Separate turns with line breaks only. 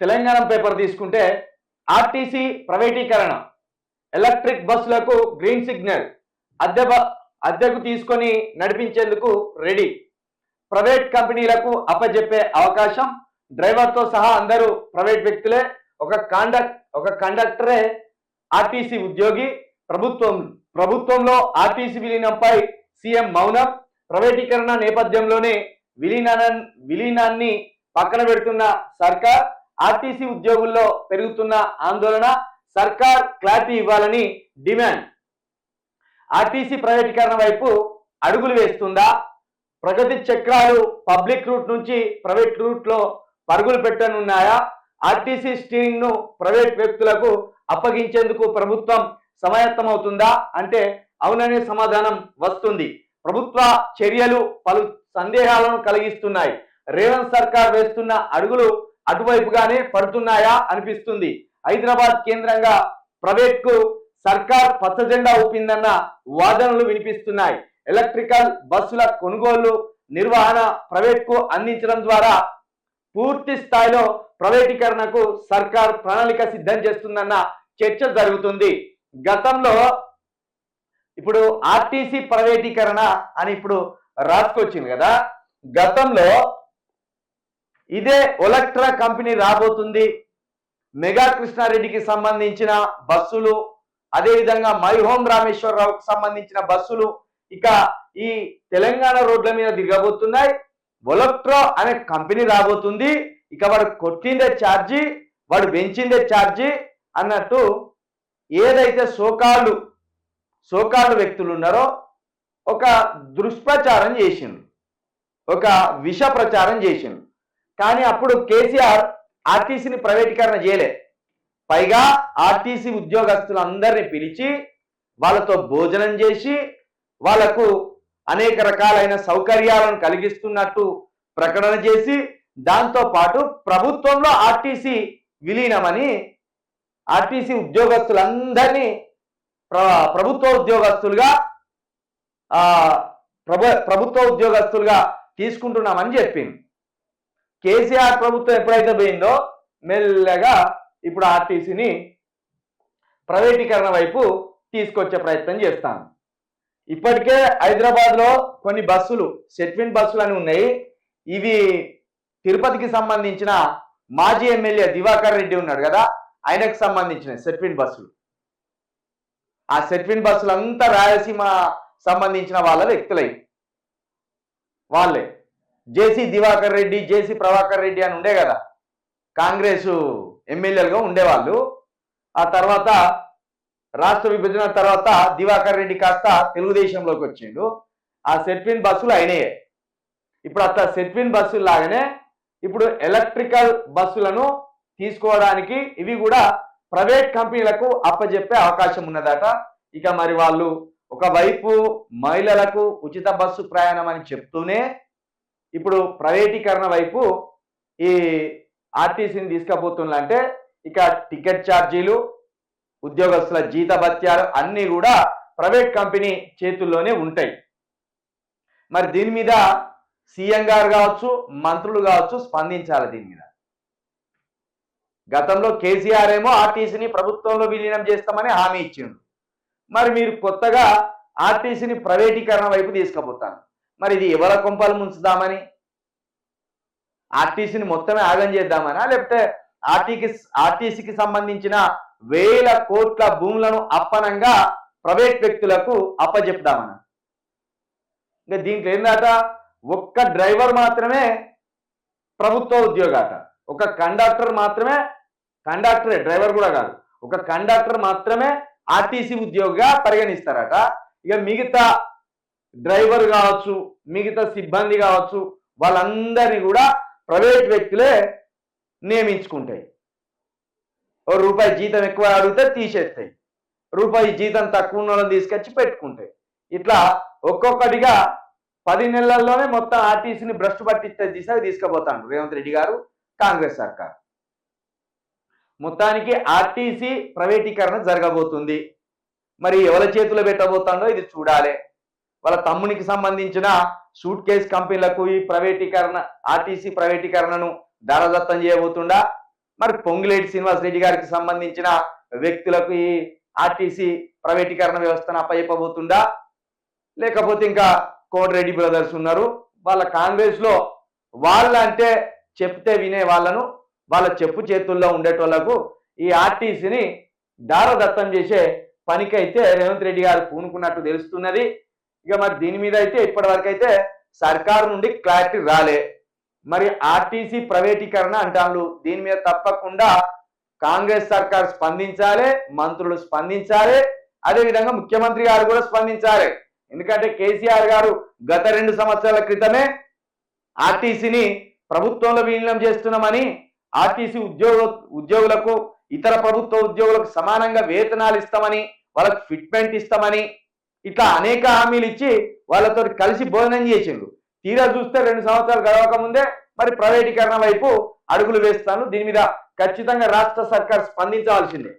Telangana paper తీసుకుంటే RTC ప్రైవేటీకరణ, electric బస్సులకు green signal, అద్దెకు తీసుకొని నడిపించేందుకు రెడీ, ప్రైవేట్ కంపెనీలకు అప్పజెప్పే అవకాశం, డ్రైవర్తో సహా అందరూ ప్రైవేట్ వ్యక్తులే, ఒక కండక్టరే ఆర్టీసీ ఉద్యోగి, ప్రభుత్వంలో ఆర్టీసీ విలీనంపై సీఎం మౌనం, ప్రైవేటీకరణ నేపథ్యంలోనే విలీనాన్ని పక్కన పెడుతున్న సర్కార్, ఆర్టీసీ ఉద్యోగుల్లో పెరుగుతున్న ఆందోళన, సర్కార్ క్లారిటీ ఇవ్వాలని డిమాండ్. ఆర్టీసీ ప్రైవేటీకరణ వైపు అడుగులు వేస్తుందా? ప్రగతి చక్రాలు పబ్లిక్ రూట్ నుంచి ప్రైవేట్ రూట్లో పరుగులు పెట్టనున్నాయా? ఆర్టీసీ స్టీరింగ్ ను ప్రైవేట్ వ్యక్తులకు అప్పగించేందుకు ప్రభుత్వం సమాయత్తమవుతుందా అంటే అవుననే సమాధానం వస్తుంది. ప్రభుత్వ చర్యలు పలు సందేహాలను కలిగిస్తున్నాయి. రేవంత్ సర్కార్ వేస్తున్న అడుగులు అటువైపుగానే పడుతున్నాయా అనిపిస్తుంది. హైదరాబాద్ కేంద్రంగా ప్రైవేట్ కు సర్కార్ పచ్చజెండా ఊపిందన్న వాదనలు వినిపిస్తున్నాయి. ఎలక్ట్రికల్ బస్సుల కొనుగోలు నిర్వహణ ప్రైవేట్ కు అందించడం ద్వారా పూర్తి స్థాయిలో ప్రైవేటీకరణకు సర్కార్ ప్రణాళిక సిద్ధం చేస్తుందన్న చర్చ జరుగుతుంది. గతంలో ఇప్పుడు ఆర్టీసీ ప్రైవేటీకరణ అని ఇప్పుడు రాసుకొచ్చింది కదా, గతంలో ఇదే ఒలక్ట్రా కంపెనీ రాబోతుంది, మెగా కృష్ణారెడ్డికి సంబంధించిన బస్సులు, అదేవిధంగా మై హోమ్ రామేశ్వరరావుకి సంబంధించిన బస్సులు ఇక ఈ తెలంగాణ రోడ్ల మీద దిగబోతున్నాయి. ఒలక్ట్రా అనే కంపెనీ రాబోతుంది, ఇక వాడు కొట్టిందే ఛార్జీ, వాడు పెంచిందే ఛార్జీ అన్నట్టు ఏదైతే సోకాళ్ళు వ్యక్తులు ఉన్నారో ఒక దుష్ప్రచారం చేసిండు, ఒక విష ప్రచారం చేసిండు. కానీ అప్పుడు కేసీఆర్ ఆర్టీసీని ప్రైవేటీకరణ చేయలే. పైగా ఆర్టీసీ ఉద్యోగస్తులందరినీ పిలిచి వాళ్ళతో భోజనం చేసి వాళ్లకు అనేక రకాలైన సౌకర్యాలను కలిగిస్తున్నట్టు ప్రకటన చేసి, దాంతో పాటు ప్రభుత్వంలో ఆర్టీసీ విలీనమని ఆర్టీసీ ఉద్యోగస్తులందరినీ ప్రభుత్వ ఉద్యోగస్తులుగా తీసుకుంటున్నామని చెప్పింది. కేసీఆర్ ప్రభుత్వం ఎప్పుడైతే పోయిందో మెల్లగా ఇప్పుడు ఆర్టీసీని ప్రైవేటీకరణ వైపు తీసుకొచ్చే ప్రయత్నం చేస్తాను. ఇప్పటికే హైదరాబాద్లో కొన్ని బస్సులు సెట్విన్ బస్సులు అని ఉన్నాయి. ఇవి తిరుపతికి సంబంధించిన మాజీ ఎమ్మెల్యే దివాకర్ రెడ్డి ఉన్నాడు కదా, ఆయనకు సంబంధించిన సెట్విన్ బస్సులు. ఆ సెట్విన్ బస్సులు అంతా రాయలసీమ సంబంధించిన వాళ్ళ వ్యక్తులై వాళ్ళే. జేసీ దివాకర్ రెడ్డి, జేసీ ప్రభాకర్ రెడ్డి అని ఉండే కదా, కాంగ్రెస్ ఎమ్మెల్యేలుగా ఉండేవాళ్ళు. ఆ తర్వాత రాష్ట్ర విభజన తర్వాత దివాకర్ రెడ్డి కాస్త తెలుగుదేశంలోకి వచ్చిండు. ఆ సెట్విన్ బస్సులు అయినాయే. ఇప్పుడు అట్లా సెట్విన్ బస్సులు లాగానే ఇప్పుడు ఎలక్ట్రికల్ బస్సులను తీసుకోవడానికి ఇవి కూడా ప్రైవేట్ కంపెనీలకు అప్పజెప్పే అవకాశం ఉన్నదట. ఇక మరి వాళ్ళు ఒకవైపు మహిళలకు ఉచిత బస్సు ప్రయాణం అని చెప్తూనే ఇప్పుడు ప్రైవేటీకరణ వైపు ఈ ఆర్టీసీని తీసుకుపోతుందంటే ఇక టికెట్ ఛార్జీలు, ఉద్యోగస్తుల జీతభత్యాలు అన్నీ కూడా ప్రైవేట్ కంపెనీ చేతుల్లోనే ఉంటాయి. మరి దీని మీద సీఎం గారు కావచ్చు, మంత్రులు కావచ్చు స్పందించాలి దీని మీద. గతంలో కేసీఆర్ ఏమో ఆర్టీసీని ప్రభుత్వంలో విలీనం చేస్తామని హామీ ఇచ్చిండు. మరి మీరు కొత్తగా ఆర్టీసీని ప్రైవేటీకరణ వైపు తీసుకుపోతాను. మరి ఇది ఎవరి కొంపలు ముంచుదామని, ఆర్టీసీని మొత్తమే ఆగం చేద్దామనా, లేకపోతే ఆర్టీసీకి సంబంధించిన వేల కోట్ల భూములను అప్పనంగా ప్రైవేట్ వ్యక్తులకు అప్పచెప్దామనా? ఇంకా దీంట్లో ఏందట, ఒక్క డ్రైవర్ మాత్రమే ప్రభుత్వ ఉద్యోగాట, ఒక కండక్టర్ మాత్రమే, కండక్టరే డ్రైవర్ కూడా కాదు, ఒక కండక్టర్ మాత్రమే ఆర్టీసీ ఉద్యోగిగా పరిగణిస్తారట. ఇక మిగతా డ్రైవర్ కావచ్చు, మిగతా సిబ్బంది కావచ్చు, వాళ్ళందరినీ కూడా ప్రైవేట్ వ్యక్తులే నియమించుకుంటాయి. ఓ రూపాయి జీతం ఎక్కువ అడిగితే తీసేస్తాయి, రూపాయి జీతం తక్కువ ఉన్న వాళ్ళని తీసుకొచ్చి పెట్టుకుంటాయి. ఇట్లా ఒక్కొక్కటిగా 10 నెలల్లోనే మొత్తం ఆర్టీసీని భ్రష్టు పట్టిస్తే దిశగా తీసుకుపోతాను రేవంత్ రెడ్డి గారు, కాంగ్రెస్ సర్కార్. మొత్తానికి ఆర్టీసీ ప్రైవేటీకరణ జరగబోతుంది. మరి ఎవరి చేతిలో పెట్టబోతుందో ఇది చూడాలి. వాళ్ళ తమ్మునికి సంబంధించిన సూట్ కేస్ కంపెనీలకు ఈ ప్రైవేటీకరణ, ఆర్టీసీ ప్రైవేటీకరణను దారదత్తం చేయబోతుండా, మరి పొంగులేటి శ్రీనివాస్ రెడ్డి గారికి సంబంధించిన వ్యక్తులకు ఈ ఆర్టీసీ ప్రైవేటీకరణ వ్యవస్థను అప్పచెప్పబోతుందా, లేకపోతే ఇంకా కోమటిరెడ్డి బ్రదర్స్ ఉన్నారు, వాళ్ళ కాంగ్రెస్ లో వాళ్ళంటే చెప్తే వినే వాళ్ళను, వాళ్ళ చెప్పు చేతుల్లో ఉండేటోళ్లకు ఈ ఆర్టీసీని దారదత్తం చేసే పనికైతే రేవంత్ రెడ్డి గారు పూనుకున్నట్టు తెలుస్తున్నది. ఇక మరి దీని మీద అయితే ఇప్పటి వరకు అయితే సర్కారు నుండి క్లారిటీ రాలే. మరి ఆర్టీసీ ప్రైవేటీకరణ అంటారు, దీని మీద తప్పకుండా కాంగ్రెస్ సర్కార్ స్పందించాలి, మంత్రులు స్పందించాలి, అదేవిధంగా ముఖ్యమంత్రి గారు కూడా స్పందించాలి. ఎందుకంటే కేసీఆర్ గారు గత 2 సంవత్సరాల క్రితమే ఆర్టీసీని ప్రభుత్వంలో విలీనం చేస్తున్నామని, ఆర్టీసీ ఉద్యోగులకు ఇతర ప్రభుత్వ ఉద్యోగులకు సమానంగా వేతనాలు ఇస్తామని, వాళ్ళకు ఫిట్మెంట్ ఇస్తామని, ఇట్లా అనేక హామీలు ఇచ్చి వాళ్ళతో కలిసి భోజనం చేసిండ్రు. తీరా చూస్తే 2 సంవత్సరాలు గడవక ముందే మరి ప్రైవేటీకరణ వైపు అడుగులు వేస్తాను. దీని మీద ఖచ్చితంగా రాష్ట్ర సర్కార్ స్పందించవలసిందే.